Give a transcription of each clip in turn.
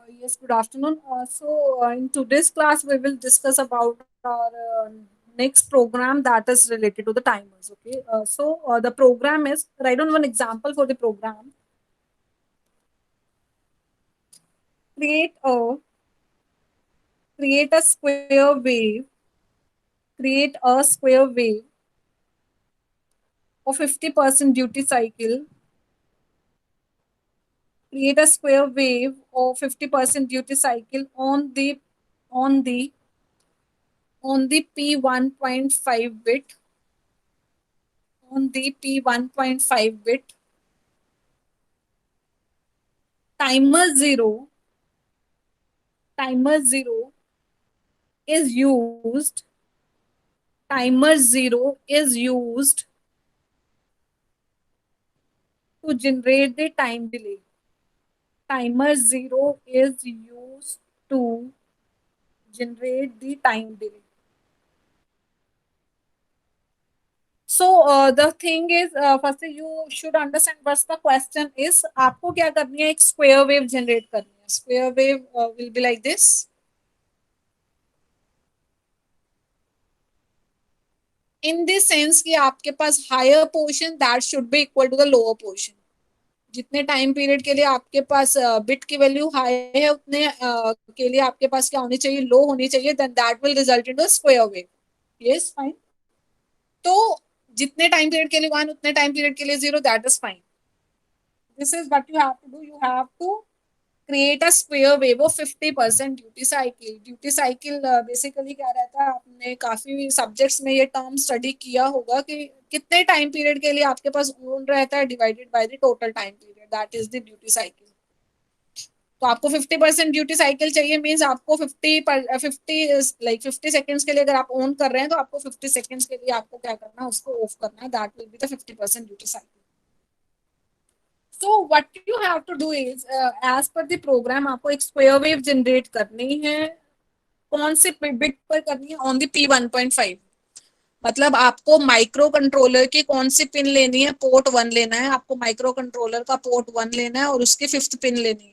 Yes, good afternoon. In today's class, we will discuss about our next program that is related to the timers. Okay. The program is write on one example for the program. Create a create a square wave. Create a square wave of 50% duty cycle. Create a square wave of 50% duty cycle on the on the P1.5 bit on the P1.5 bit timer zero timer zero is used timer zero is used to generate the time delay. Timer zero is used to generate the time delay. The thing is, first you should understand what the question is. आपको क्या करनी है? एक square wave generate करनी है. Square wave will be like this. In the sense कि आपके पास higher portion that should be equal to the lower portion. जितने टाइम पीरियड के लिए आपके पास बिट की वैल्यू हाई है उतने के लिए आपके पास क्या होनी चाहिए? लो होनी चाहिए. Then that will result in square wave. Yes, fine. तो जितने टाइम पीरियड के लिए वन उतने टाइम पीरियड के लिए zero. That is fine. This is what you have to do. You have to create a square wave of 50% duty cycle. Duty cycle basically क्या रहता है? आपने काफी सब्जेक्ट्स में ये टर्म स्टडी किया होगा कि कितने टाइम पीरियड के लिए आपके पास ओन रहता है divided by the total time period. That is the duty cycle. तो आपको 50% ड्यूटी साइकिल चाहिए. मीन्स आपको 50 लाइक 50 सेकेंड्स के लिए अगर आप ऑन कर रहे हैं तो आपको 50 सेकेंड्स के लिए आपको क्या करना है? उसको ऑफ करना है. That will be the 50% duty cycle. So what you have to do is as per the program आपको एक स्क्वायर वेव जनरेट करनी है. कौन से बिट पर करनी है? On the P1.5. मतलब आपको माइक्रो कंट्रोलर की कौन सी पिन लेनी है? पोर्ट 1 लेना है. आपको माइक्रो कंट्रोलर का पोर्ट 1 लेना है और उसकी 5th पिन लेनी है.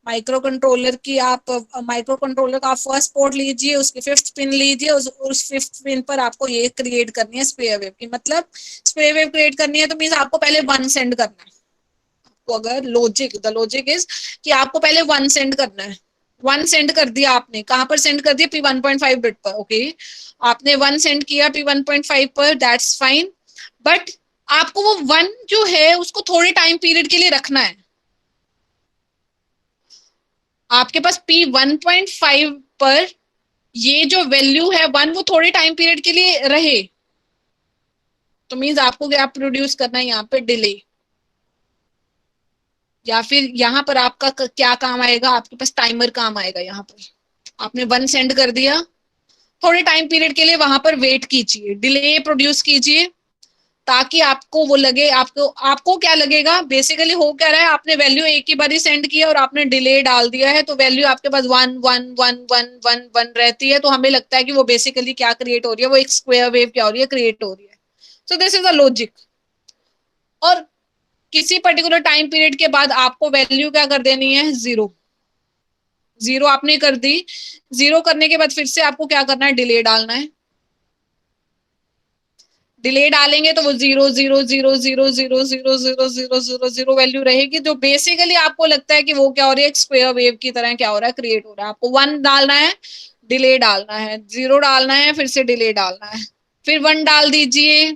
माइक्रो कंट्रोलर की आप माइक्रो कंट्रोलर का आप फर्स्ट पोर्ट लीजिए, उसकी 5th पिन लीजिए. उस 5th पिन पर आपको ये क्रिएट करनी है स्क्वायर वेव की. मतलब स्क्वायर वेव क्रिएट करनी है तो मीन्स आपको पहले 1 सेंड करना है. आपको अगर द लॉजिक इज कि आपको पहले 1 सेंड करना है. 1 सेंड कर दिया आपने. कहां पर सेंड कर दिया? P1.5 बिट पर. ओके, आपने 1 सेंड किया P1.5 पर. That's fine. बट आपको वो 1 जो है उसको थोड़े टाइम पीरियड के लिए रखना है. आपके पास P1.5 पर ये जो वैल्यू है 1 वो थोड़े टाइम पीरियड के लिए रहे. तो मीन्स आपको क्या प्रोड्यूस करना है? यहाँ पे डिले. या फिर यहाँ पर आपका क्या काम आएगा? आपके पास टाइमर काम आएगा. यहाँ पर आपने 1 सेंड कर दिया. थोड़े टाइम पीरियड के लिए वहां पर वेट कीजिए, डिले प्रोड्यूस कीजिए, ताकि आपको वो लगे. आपको क्या लगेगा? बेसिकली हो क्या रहा है? आपने वैल्यू एक ही बार सेंड किया और आपने डिले डाल दिया है. तो वैल्यू आपके पास 1 1 1 1 1 1 रहती है. तो हमें लगता है कि वो बेसिकली क्या क्रिएट हो रही है? वो एक स्क्वायर वेव क्या हो रही है? क्रिएट हो रही है. So this is a logic. और किसी पर्टिकुलर टाइम पीरियड के बाद आपको वैल्यू क्या कर देनी है? जीरो. जीरो आपने कर दी. जीरो करने के बाद फिर से आपको क्या करना है? डिले डालना है. डिले डालेंगे तो वो zero zero zero zero zero zero zero zero zero zero value रहेगी. जो बेसिकली आपको लगता है कि वो क्या हो रही है? एक स्क्वायर वेव की तरह क्या हो रहा है? क्रिएट हो रहा है. आपको 1 डालना है, डिले डालना है, जीरो डालना है, फिर से डिले डालना है, फिर 1 डाल दीजिए,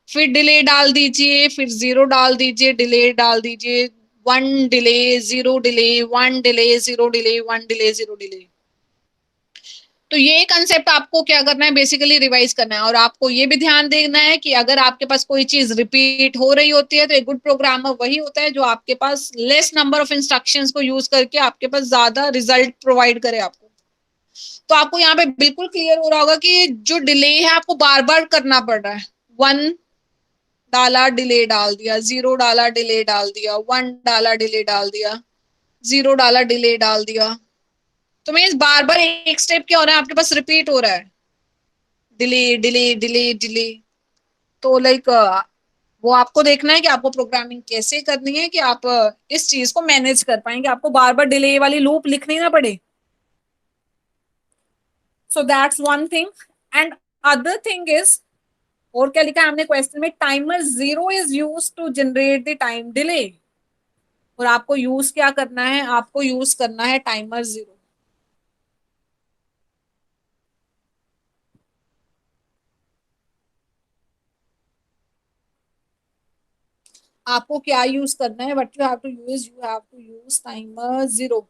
फिर डिले डाल दीजिए, फिर जीरो डाल दीजिए, डिले डाल दीजिए. 1 delay, zero delay, 1 delay, zero delay, 1 delay, zero delay. तो ये कंसेप्ट आपको क्या करना है? बेसिकली रिवाइज करना है. और आपको ये भी ध्यान देना है कि अगर आपके पास कोई चीज रिपीट हो रही होती है तो एक गुड प्रोग्रामर वही होता है जो आपके पास लेस नंबर ऑफ इंस्ट्रक्शंस को यूज करके आपके पास ज्यादा रिजल्ट प्रोवाइड करे आपको. तो आपको यहाँ पे बिल्कुल क्लियर हो रहा होगा कि जो डिले है आपको बार बार करना पड़ रहा है. 1 डाला, डिले डाल दिया, जीरो डाला, डिले डाल दिया, 1 डाला, डिले डाल दिया, जीरो डाला, डिले डाल दिया. तो मीन्स बार बार एक स्टेप क्या हो रहा है? आपके पास रिपीट हो रहा है. Delay delay delay delay. तो लाइक वो आपको देखना है कि आपको प्रोग्रामिंग कैसे करनी है कि आप इस चीज को मैनेज कर पाएंगे, आपको बार बार डिले वाली लूप लिखनी ना पड़े। So that's one thing. And other thing is, और क्या लिखा है हमने क्वेश्चन में, timer zero is use to generate the time delay. और आपको यूज क्या करना है, आपको यूज करना है टाइमर जीरो। आपको क्या यूज करना है, what you have to use, you have to use timer zero.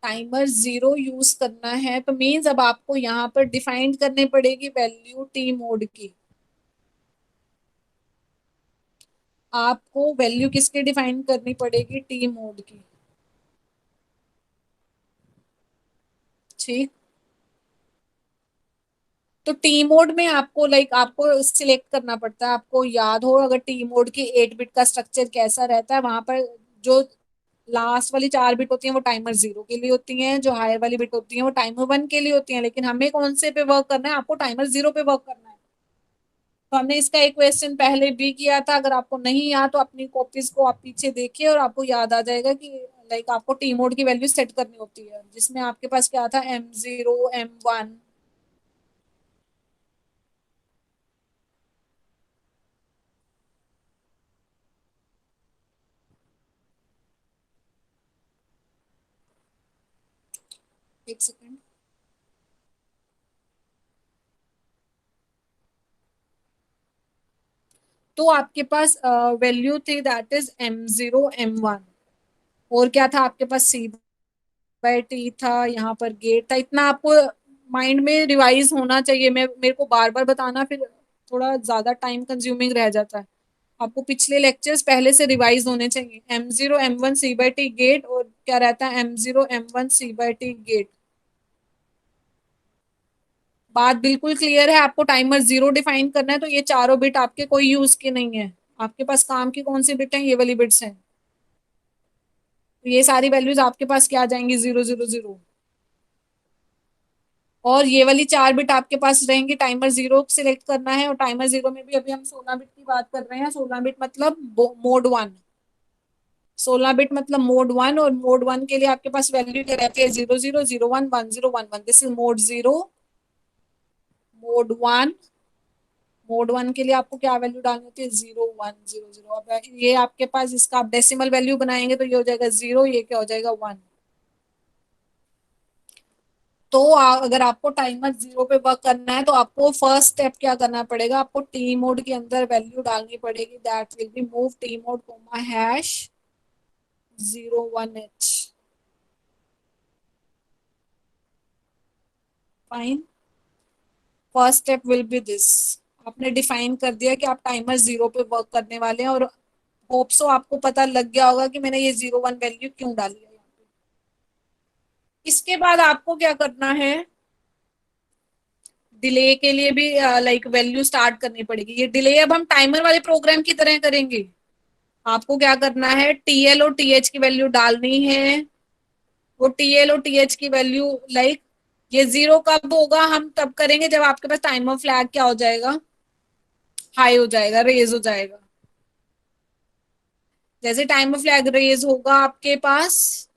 Timer zero use करना है तो मीन्स अब आपको यहाँ पर डिफाइन करनी पड़ेगी वैल्यू टी मोड की। आपको वैल्यू किसकी डिफाइन करनी पड़ेगी, टी मोड की। ठीक। तो टी मोड में आपको आपको सिलेक्ट करना पड़ता है, आपको याद हो अगर टी मोड की 8 बिट का स्ट्रक्चर कैसा रहता है, वहां पर जो लास्ट वाली 4 बिट होती हैं वो टाइमर जीरो के लिए होती हैं, जो हायर वाली बिट होती हैं वो टाइमर वन के लिए होती हैं, लेकिन हमें कौन से पे वर्क करना है, आपको टाइमर जीरो पे वर्क करना है। तो हमने इसका एक क्वेश्चन पहले भी किया था, अगर आपको नहीं याद तो अपनी कॉपीज को आप पीछे देखिए और आपको याद आ जाएगा कि आपको टी मोड की वैल्यू सेट करनी होती है, जिसमें आपके पास क्या था, M0 M1। एक सेकेंड। तो आपके पास वैल्यू थी दैट इज M0 M1। और क्या था आपके पास, C/T था, यहाँ पर गेट था। इतना आपको माइंड में रिवाइज होना चाहिए, मैं मेरे को बार बार बताना फिर थोड़ा ज्यादा टाइम कंज्यूमिंग रह जाता है। आपको पिछले लेक्चर्स पहले से रिवाइज होने चाहिए। M0 M1 C/T गेट, और क्या रहता है, M0 M1 C/T गेट। बात बिल्कुल क्लियर है, आपको टाइमर जीरो डिफाइन करना है तो ये चारों बिट आपके कोई यूज के नहीं है। आपके पास काम की कौन सी बिट है, ये वाली बिट्स हैं। तो ये सारी वैल्यूज आपके पास क्या आ जाएंगी, 0 0 0। और ये वाली 4 बिट आपके पास रहेंगी, टाइमर जीरो सिलेक्ट करना है, और टाइमर जीरो में भी अभी हम 16 बिट की बात कर रहे हैं। 16 बिट मतलब मोड वन। 16 बिट मतलब मोड वन, और मोड वन के लिए आपके पास वैल्यू क्या रहती है, 0 0 0 1 1 0 1 1। This is mode zero. Mode one, mode one के लिए आपको क्या वैल्यू डालनी होती है, 0 1 0 0। अब ये आपके पास इसका आप डेसिमल वैल्यू बनाएंगे तो ये हो जाएगा जीरो, ये क्या हो जाएगा, वन। तो अगर आपको टाइमर जीरो पे वर्क करना है तो आपको फर्स्ट स्टेप क्या करना पड़ेगा, आपको टी मोड के अंदर वैल्यू डालनी पड़ेगी, that will be move T mode comma hash 01H। Fine. First step will be this. आपने डिफाइन कर दिया कि आप टाइमर जीरो पे वर्क करने वाले हैं, और होप सो आपको पता लग गया होगा कि मैंने ये 01 वैल्यू क्यों डाली है। इसके बाद आपको क्या करना है, डिले के लिए भी वैल्यू स्टार्ट करनी पड़ेगी। ये डिले अब हम टाइमर वाले प्रोग्राम की तरह करेंगे। आपको क्या करना है, टीएल और टीएच की वैल्यू डालनी है। वो टीएल और टीएच की वैल्यू ये जीरो कब होगा, हम तब करेंगे जब आपके पास टाइमर फ्लैग क्या हो जाएगा, हाई हो जाएगा, रेज हो जाएगा। जैसे टाइमर फ्लैग रेज होगा आपके पास,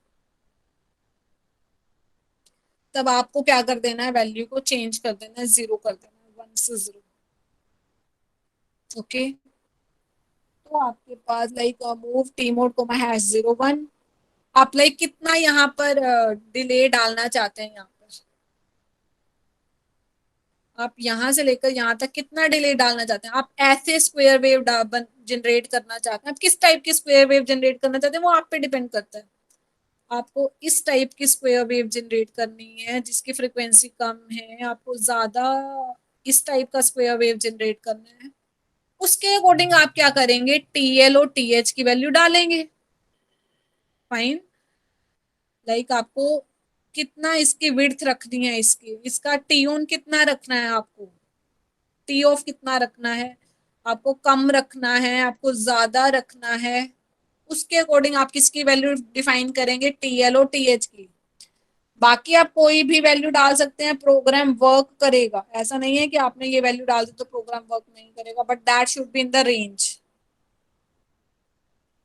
तब आपको क्या कर देना है, वैल्यू को चेंज कर देना है, जीरो कर देना है, 1 से 0। ओके। तो आपके पास मूव टी मोड को हैश 01। आप कितना यहाँ पर डिले डालना चाहते हैं, यहाँ पर आप यहाँ से लेकर यहाँ तक कितना डिले डालना चाहते हैं, आप ऐसे स्क्वायर वेव जनरेट करना चाहते हैं, आप किस टाइप की स्क्वायर वेव जनरेट करना चाहते हैं वो आप पे डिपेंड करता है। आपको इस टाइप की स्क्वायर वेव जनरेट करनी है जिसकी फ्रिक्वेंसी कम है, आपको ज्यादा इस टाइप का स्क्वायर वेव जनरेट करना है, उसके अकॉर्डिंग आप क्या करेंगे, टीएल और टीएच की वैल्यू डालेंगे। फाइन। आपको कितना इसकी विड्थ रखनी है, इसकी इसका टी ऑन कितना रखना है, आपको टी ऑफ कितना रखना है, आपको कम रखना है, आपको ज्यादा रखना है, उसके अकॉर्डिंग आप किसकी वैल्यू डिफाइन करेंगे, टीएल और टीएच की। बाकी आप कोई भी वैल्यू डाल सकते हैं, प्रोग्राम वर्क करेगा। ऐसा नहीं है कि आपने ये वैल्यू डाल दी तो प्रोग्राम वर्क नहीं करेगा, but that should be in the range.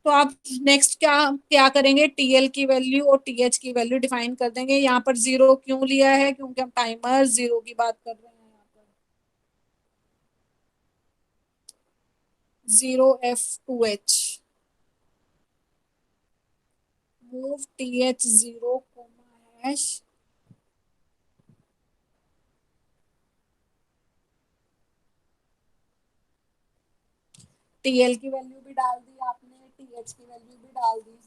तो आप नेक्स्ट क्या क्या करेंगे, टीएल की वैल्यू और टीएच की वैल्यू डिफाइन कर देंगे। यहाँ पर जीरो क्यों लिया है, क्योंकि हम टाइमर जीरो की बात कर रहे हैं यहाँ पर। Zero F2H, move TH zero comma hash. TL की वैल्यू भी डाल दी आपने, टीएच की वैल्यू भी डाल दी।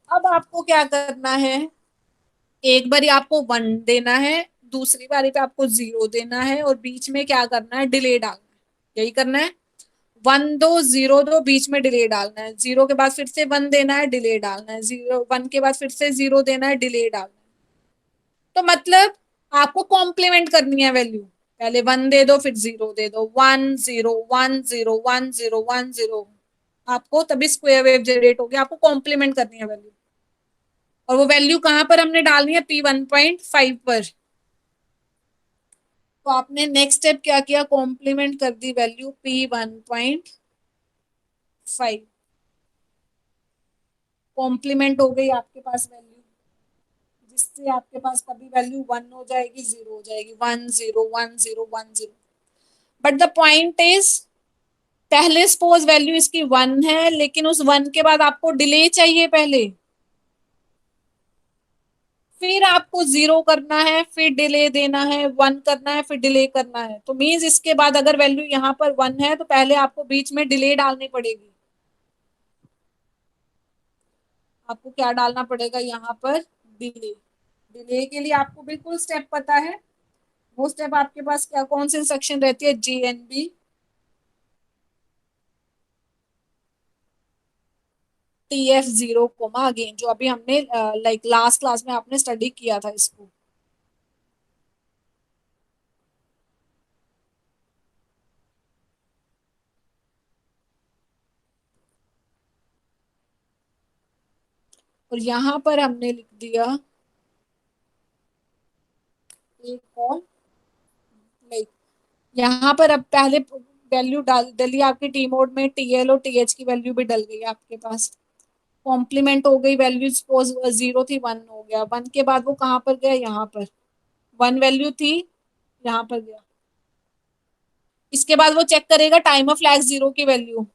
अब आपको क्या करना है, एक बारी आपको वन देना है, दूसरी बारी पे आपको जीरो देना है, और बीच में क्या करना है, डिले डालना है। यही करना है, वन दो जीरो दो, बीच में डिले डालना है। जीरो के बाद फिर से वन देना है, डिले डालना है। जीरो वन के बाद फिर से जीरो देना है, डिले डालना है। तो मतलब आपको कॉम्प्लीमेंट करनी है वैल्यू। पहले वन दे दो, फिर जीरो दे दो, one zero one zero one zero one zero. आपको तभी स्क्वायर वेव जनरेट होगी। आपको कॉम्प्लीमेंट करनी है वैल्यू, और वो वैल्यू कहां पर हमने डालनी है, P1.5 पर। तो आपने नेक्स्ट स्टेप क्या किया, कॉम्प्लीमेंट कर दी वैल्यू P1.5। कॉम्प्लीमेंट हो गई आपके पास वैल्यू, जिससे आपके पास कभी वैल्यू वन हो जाएगी, जीरो हो जाएगी, one zero one zero one zero. But the point is, पहले सपोज वैल्यू इसकी वन है, लेकिन उस वन के बाद आपको डिले चाहिए पहले, फिर आपको जीरो करना है, फिर डिले देना है, वन करना है, फिर डिले करना है। तो मीन्स इसके बाद अगर वैल्यू यहाँ पर वन है तो पहले आपको बीच में डिले डालनी पड़ेगी। आपको क्या डालना पड़ेगा यहाँ पर, डिले। डिले के लिए आपको बिल्कुल स्टेप पता है। वो स्टेप आपके पास क्या, कौन सी इंस्ट्रक्शन रहती है, JNB TF0 कोमा अगेन, जो अभी हमने लाइक लास्ट क्लास में आपने स्टडी किया था इसको। और यहाँ पर हमने लिख दिया एक और, लाइक यहाँ पर अब पहले वैल्यू डाल डली आपकी टी मोड में, टीएल और टीएच की वैल्यू भी डल गई आपके पास। कॉम्प्लीमेंट हो गई वैल्यू, सपोज जीरो थी, वन हो गया। वन के बाद वो कहाँ पर गया, यहाँ पर। वन वैल्यू थी, यहाँ पर गया। इसके बाद वो चेक करेगा टाइम ऑफ फ्लैग जीरो की वैल्यू।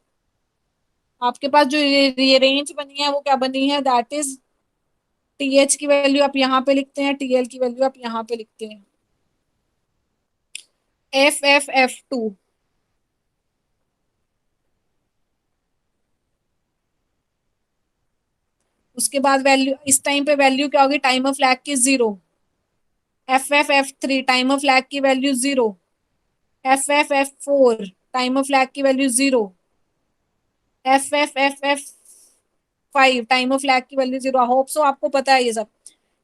आपके पास जो ये रेंज बनी है वो क्या बनी है, दैट इज टीएच की वैल्यू आप यहाँ पे लिखते हैं, टीएल की वैल्यू आप यहाँ पे लिखते हैं, FFF2। उसके बाद वैल्यू इस टाइम पे वैल्यू क्या होगी, टाइम ऑफ फ्लैग की zero. FFF3 time of flag की value zero. FFF4 time of flag की value zero. FFFF5 time of flag की वैल्यू जीरो। होप सो आपको पता है ये सब।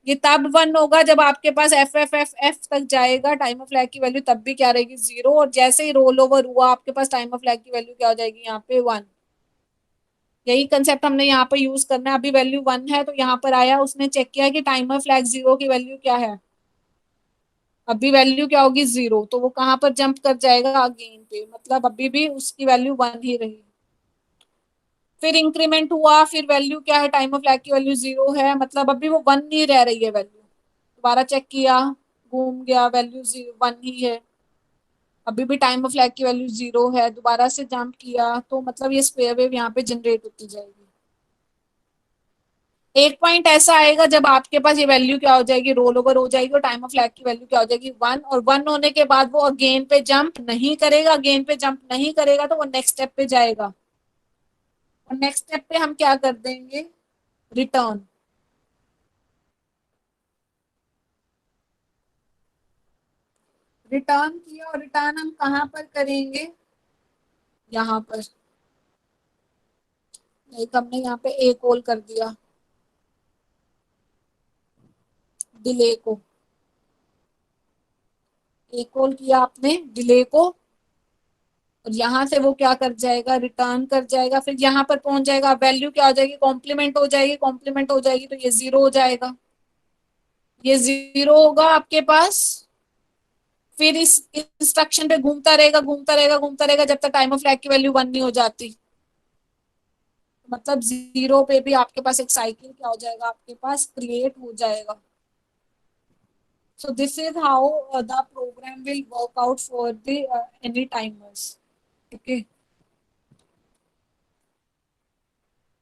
ये तब वन होगा जब आपके पास FFFF तक जाएगा टाइम ऑफ फ्लैग की वैल्यू, तब भी क्या रहेगी, जीरो। और जैसे ही रोल ओवर हुआ आपके पास टाइम ऑफ फ्लैग की वैल्यू क्या हो जाएगी, यहाँ पे वन। यही कंसेप्ट हमने यहाँ पे यूज करना है। अभी वैल्यू वन है तो यहाँ पर आया, उसने चेक किया कि टाइम ऑफ फ्लैग जीरो की वैल्यू क्या है। अभी वैल्यू क्या होगी, जीरो। तो वो कहाँ पर जंप कर जाएगा, अगेन पे, मतलब अभी भी उसकी वैल्यू वन ही रही। फिर इंक्रीमेंट हुआ, फिर वैल्यू क्या है, टाइम ऑफ फ्लैग की वैल्यू जीरो है, मतलब अभी वो वन ही रह रही है वैल्यू। दोबारा चेक किया, घूम गया, वैल्यू वन ही है। अभी भी टाइम ऑफ फ्लैग की वैल्यू जीरो है, दोबारा से जंप किया, तो मतलब ये स्क्वायर वेव यहाँ पे जनरेट होती जाएगी। एक पॉइंट ऐसा आएगा जब आपके पास ये वैल्यू क्या हो जाएगी, रोल ओवर हो जाएगी, और टाइम ऑफ फ्लैग की वैल्यू क्या हो जाएगी, वन। और वन होने के बाद वो अगेन पे जंप नहीं करेगा, अगेन पे जंप नहीं करेगा, तो वो नेक्स्ट स्टेप पे जाएगा। और नेक्स्ट स्टेप पे हम क्या कर देंगे, रिटर्न। रिटर्न किया, और रिटर्न हम कहाँ पर करेंगे, यहाँ पर। एक हमने यहाँ पे ए कॉल कर दिया, डिले को। ए कॉल किया आपने डिले को, और यहाँ से वो क्या कर जाएगा, रिटर्न कर जाएगा, फिर यहाँ पर पहुंच जाएगा। वैल्यू क्या हो जाएगी, कॉम्प्लीमेंट हो जाएगी, कॉम्प्लीमेंट हो जाएगी तो ये जीरो हो जाएगा। ये 0 होगा आपके पास, फिर इस इंस्ट्रक्शन पे घूमता रहेगा घूमता रहेगा घूमता रहेगा जब तक टाइम ऑफ फ्लैग की वैल्यू 1 नहीं हो जाती। मतलब 0 पे भी आपके पास एक साइकिल क्या हो जाएगा, आपके पास क्रिएट हो जाएगा। So this is how the program will work out for the any timers. Okay.